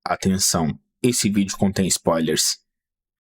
Atenção, esse vídeo contém spoilers.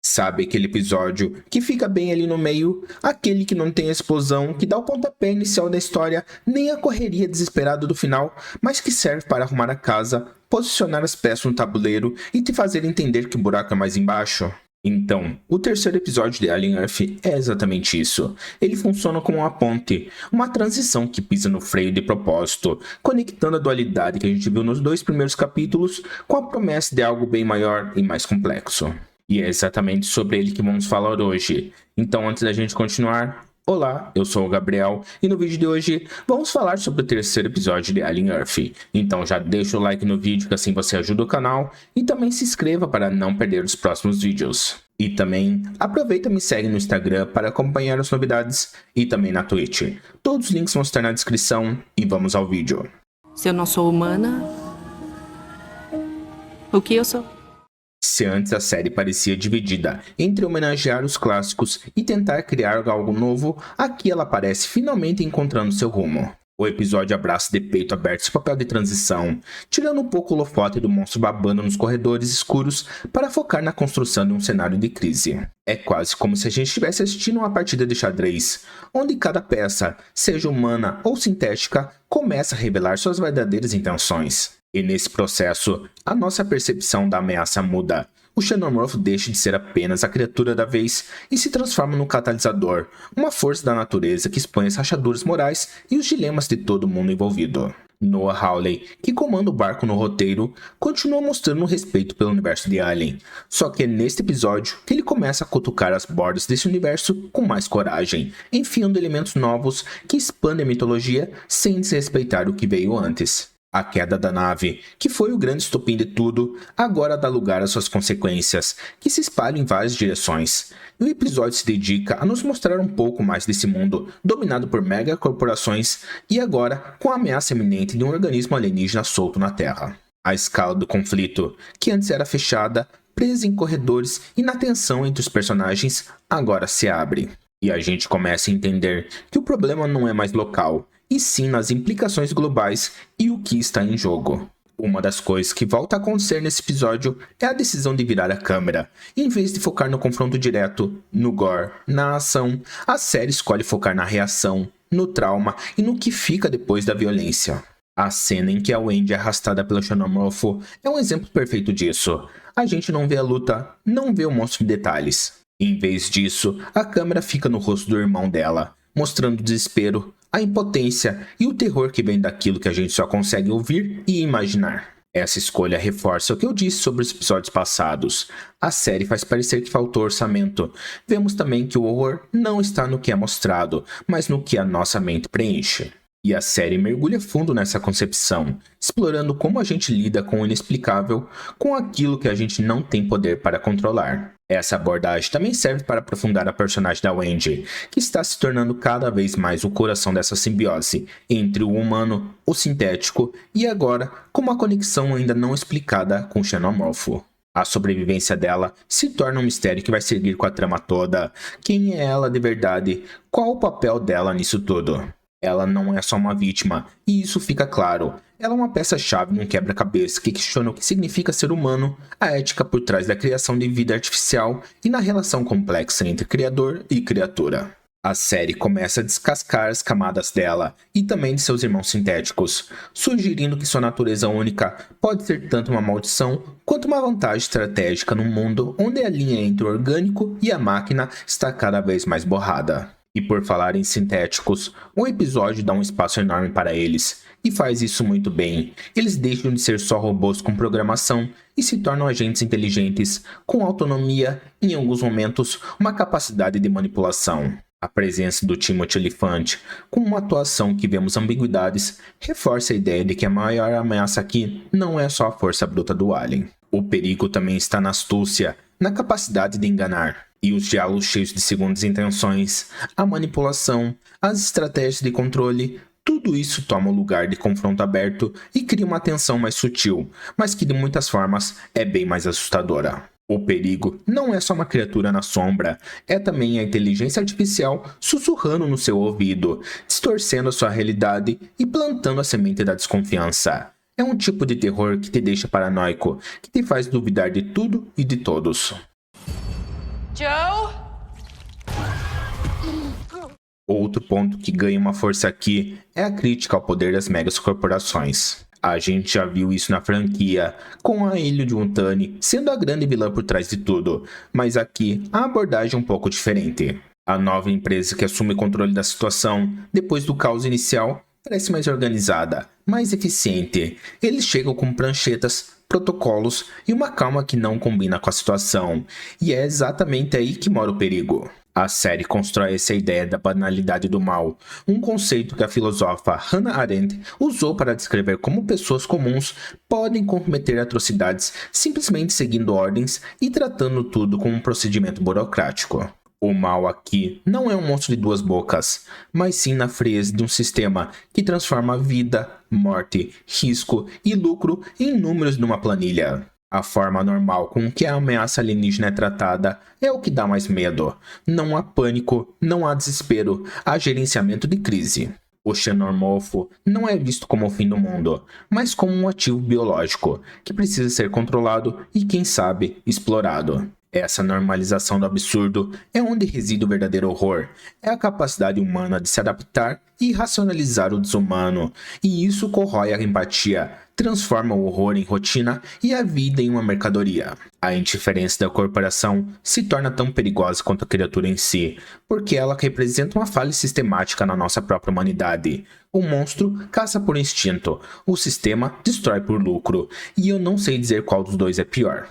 Sabe aquele episódio que fica bem ali no meio? Aquele que não tem a explosão, que dá o pontapé inicial da história, nem a correria desesperada do final, mas que serve para arrumar a casa, posicionar as peças no tabuleiro e te fazer entender que o buraco é mais embaixo? Então, o terceiro episódio de Alien Earth é exatamente isso. Ele funciona como uma ponte, uma transição que pisa no freio de propósito, conectando a dualidade que a gente viu nos dois primeiros capítulos com a promessa de algo bem maior e mais complexo. E é exatamente sobre ele que vamos falar hoje. Então, antes da gente continuar, olá, eu sou o Gabriel e no vídeo de hoje vamos falar sobre o terceiro episódio de Alien Earth. Então já deixa o like no vídeo que assim você ajuda o canal e também se inscreva para não perder os próximos vídeos. E também aproveita e me segue no Instagram para acompanhar as novidades e também na Twitch. Todos os links vão estar na descrição e vamos ao vídeo. Se eu não sou humana, o que eu sou? Se antes a série parecia dividida entre homenagear os clássicos e tentar criar algo novo, aqui ela parece finalmente encontrando seu rumo. O episódio abraça de peito aberto esse papel de transição, tirando um pouco o holofote do monstro babando nos corredores escuros para focar na construção de um cenário de crise. É quase como se a gente estivesse assistindo uma partida de xadrez, onde cada peça, seja humana ou sintética, começa a revelar suas verdadeiras intenções. E nesse processo, a nossa percepção da ameaça muda. O Xenomorph deixa de ser apenas a criatura da vez e se transforma no catalisador, uma força da natureza que expõe as rachaduras morais e os dilemas de todo mundo envolvido. Noah Hawley, que comanda o barco no roteiro, continua mostrando respeito pelo universo de Alien. Só que é neste episódio que ele começa a cutucar as bordas desse universo com mais coragem, enfiando elementos novos que expandem a mitologia sem desrespeitar o que veio antes. A queda da nave, que foi o grande estopim de tudo, agora dá lugar às suas consequências, que se espalham em várias direções. E o episódio se dedica a nos mostrar um pouco mais desse mundo, dominado por megacorporações, e agora com a ameaça iminente de um organismo alienígena solto na Terra. A escala do conflito, que antes era fechada, presa em corredores e na tensão entre os personagens, agora se abre. E a gente começa a entender que o problema não é mais local, e sim nas implicações globais e o que está em jogo. Uma das coisas que volta a acontecer nesse episódio é a decisão de virar a câmera. Em vez de focar no confronto direto, no gore, na ação, a série escolhe focar na reação, no trauma e no que fica depois da violência. A cena em que a Wendy é arrastada pelo Xenomorph é um exemplo perfeito disso. A gente não vê a luta, não vê o monstro em detalhes. Em vez disso, a câmera fica no rosto do irmão dela, mostrando o desespero, a impotência e o terror que vem daquilo que a gente só consegue ouvir e imaginar. Essa escolha reforça o que eu disse sobre os episódios passados. A série faz parecer que faltou orçamento. Vemos também que o horror não está no que é mostrado, mas no que a nossa mente preenche. E a série mergulha fundo nessa concepção, explorando como a gente lida com o inexplicável, com aquilo que a gente não tem poder para controlar. Essa abordagem também serve para aprofundar a personagem da Wendy, que está se tornando cada vez mais o coração dessa simbiose entre o humano, o sintético e agora com uma conexão ainda não explicada com o Xenomorph. A sobrevivência dela se torna um mistério que vai seguir com a trama toda. Quem é ela de verdade? Qual o papel dela nisso tudo? Ela não é só uma vítima, e isso fica claro. Ela é uma peça-chave num quebra-cabeça que questiona o que significa ser humano, a ética por trás da criação de vida artificial e na relação complexa entre criador e criatura. A série começa a descascar as camadas dela e também de seus irmãos sintéticos, sugerindo que sua natureza única pode ser tanto uma maldição quanto uma vantagem estratégica num mundo onde a linha entre o orgânico e a máquina está cada vez mais borrada. E por falar em sintéticos, o episódio dá um espaço enorme para eles, e faz isso muito bem. Eles deixam de ser só robôs com programação e se tornam agentes inteligentes, com autonomia e em alguns momentos uma capacidade de manipulação. A presença do Timothy Olyphant, com uma atuação que vemos ambiguidades, reforça a ideia de que a maior ameaça aqui não é só a força bruta do Alien. O perigo também está na astúcia, na capacidade de enganar. E os diálogos cheios de segundas intenções, a manipulação, as estratégias de controle, tudo isso toma o lugar de confronto aberto e cria uma tensão mais sutil, mas que de muitas formas é bem mais assustadora. O perigo não é só uma criatura na sombra, é também a inteligência artificial sussurrando no seu ouvido, distorcendo a sua realidade e plantando a semente da desconfiança. É um tipo de terror que te deixa paranoico, que te faz duvidar de tudo e de todos. Joe? Outro ponto que ganha uma força aqui é a crítica ao poder das megas corporações. A gente já viu isso na franquia, com a Ilha de Untani sendo a grande vilã por trás de tudo, mas aqui a abordagem é um pouco diferente. A nova empresa que assume o controle da situação, depois do caos inicial, parece mais organizada, mais eficiente. Eles chegam com pranchetas, protocolos e uma calma que não combina com a situação, e é exatamente aí que mora o perigo. A série constrói essa ideia da banalidade do mal, um conceito que a filosofa Hannah Arendt usou para descrever como pessoas comuns podem cometer atrocidades simplesmente seguindo ordens e tratando tudo como um procedimento burocrático. O mal aqui não é um monstro de duas bocas, mas sim na frieza de um sistema que transforma vida, morte, risco e lucro em números numa planilha. A forma normal com que a ameaça alienígena é tratada é o que dá mais medo. Não há pânico, não há desespero, há gerenciamento de crise. O xenomorfo não é visto como o fim do mundo, mas como um ativo biológico, que precisa ser controlado e, quem sabe, explorado. Essa normalização do absurdo é onde reside o verdadeiro horror. É a capacidade humana de se adaptar e racionalizar o desumano, e isso corrói a empatia, transforma o horror em rotina e a vida em uma mercadoria. A indiferença da corporação se torna tão perigosa quanto a criatura em si, porque ela representa uma falha sistemática na nossa própria humanidade. O monstro caça por instinto, o sistema destrói por lucro, e eu não sei dizer qual dos dois é pior.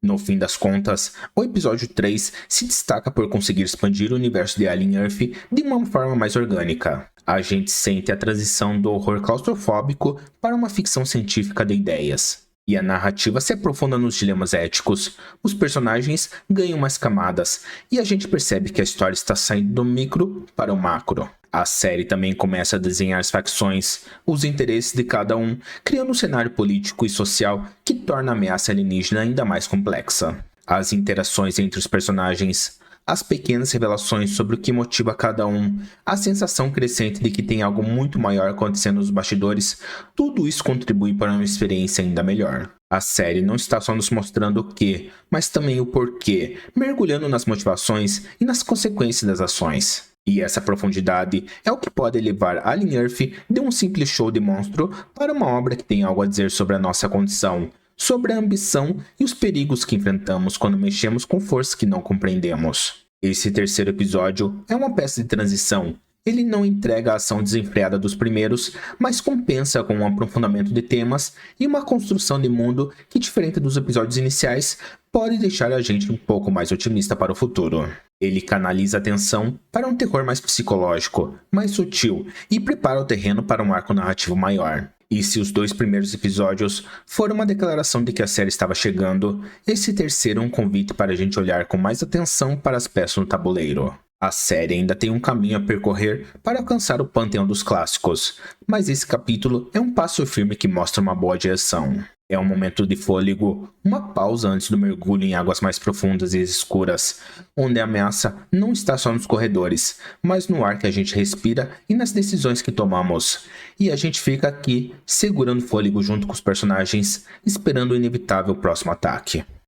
No fim das contas, o episódio 3 se destaca por conseguir expandir o universo de Alien Earth de uma forma mais orgânica. A gente sente a transição do horror claustrofóbico para uma ficção científica de ideias. E a narrativa se aprofunda nos dilemas éticos, os personagens ganham mais camadas, e a gente percebe que a história está saindo do micro para o macro. A série também começa a desenhar as facções, os interesses de cada um, criando um cenário político e social que torna a ameaça alienígena ainda mais complexa. As interações entre os personagens, as pequenas revelações sobre o que motiva cada um, a sensação crescente de que tem algo muito maior acontecendo nos bastidores, tudo isso contribui para uma experiência ainda melhor. A série não está só nos mostrando o que, mas também o porquê, mergulhando nas motivações e nas consequências das ações. E essa profundidade é o que pode elevar Alien Earth de um simples show de monstro para uma obra que tem algo a dizer sobre a nossa condição, sobre a ambição e os perigos que enfrentamos quando mexemos com forças que não compreendemos. Esse terceiro episódio é uma peça de transição. Ele não entrega a ação desenfreada dos primeiros, mas compensa com um aprofundamento de temas e uma construção de mundo que, diferente dos episódios iniciais, pode deixar a gente um pouco mais otimista para o futuro. Ele canaliza a atenção para um terror mais psicológico, mais sutil, e prepara o terreno para um arco narrativo maior. E se os 2 primeiros episódios foram uma declaração de que a série estava chegando, esse terceiro é um convite para a gente olhar com mais atenção para as peças no tabuleiro. A série ainda tem um caminho a percorrer para alcançar o panteão dos clássicos, mas esse capítulo é um passo firme que mostra uma boa direção. É um momento de fôlego, uma pausa antes do mergulho em águas mais profundas e escuras, onde a ameaça não está só nos corredores, mas no ar que a gente respira e nas decisões que tomamos. E a gente fica aqui, segurando fôlego junto com os personagens, esperando o inevitável próximo ataque.